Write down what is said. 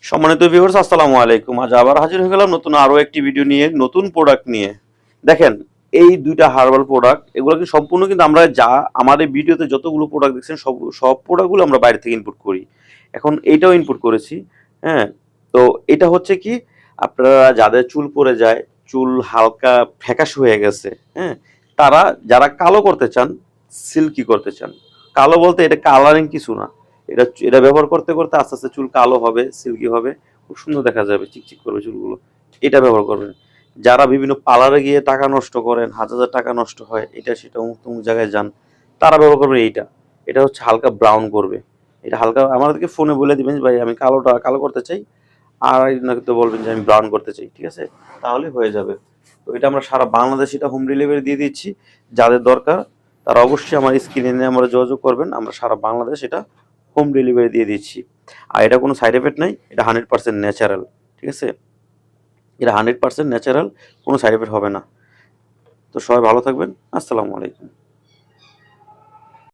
সম্মানিত ভিউয়ার্স, আসসালামু আলাইকুম। আজ আবার হাজির হয়ে গেলাম নতুন আরো একটি ভিডিও নিয়ে, নতুন প্রোডাক্ট নিয়ে। দেখেন, এই দুইটা হার্বাল প্রোডাক্ট, এগুলো কি সম্পূর্ণ কিন্তু আমরা যা আমাদের ভিডিওতে যতগুলো প্রোডাক্ট দেখছেন সব সব প্রোডাক্টগুলো আমরা বাইরে থেকে ইনপুট করি। এখন এইটাও ইনপুট করেছি। হ্যাঁ, তো এটা হচ্ছে কি, আপনারা যাদের চুল পড়ে যায়, চুল হালকা ফ্যাকাশে হয়ে গেছে, হ্যাঁ, তারা যারা কালো করতে চান, সিল্কি করতে চান। কালো বলতে এটা কালারিং কিছু না, এটা এটা ব্যবহার করতে করতে আস্তে আস্তে চুল কালো হবে, সিল্কি হবে, খুব সুন্দর দেখা যাবে, চিকচিক করবে চুলগুলো। এটা ব্যবহার করবেন। যারা বিভিন্ন পার্লারে গিয়ে টাকা নষ্ট করেন, হাজার হাজার টাকা নষ্ট হয়, এটা সেটা অমুক তমুক জায়গায় যান, তারা ব্যবহার করবেন এইটা। এটা হচ্ছে হালকা ব্রাউন করবে। এটা হালকা আমাদেরকে ফোনে বলে দিবেন যে, ভাই আমি কালোটা কালো করতে চাই, আর একজনকে বলবেন যে আমি ব্রাউন করতে চাই, ঠিক আছে? তাহলে হয়ে যাবে। তো এটা আমরা সারা বাংলাদেশ এটা হোম ডেলিভারি দিয়ে দিচ্ছি। যাদের দরকার তারা অবশ্যই আমার স্ক্রিনে আমরা যোগাযোগ করবেন, আমরা সারা বাংলাদেশ এটা হোম ডেলিভারি দিয়ে দিচ্ছি। আর এটা কোনো সাইড এফেক্ট নাই, এটা 100% ন্যাচারাল, ঠিক আছে? এটা 100% ন্যাচারাল, কোনো সাইড এফেক্ট হবে না। তো সবাই ভালো থাকবেন। আসসালামু আলাইকুম।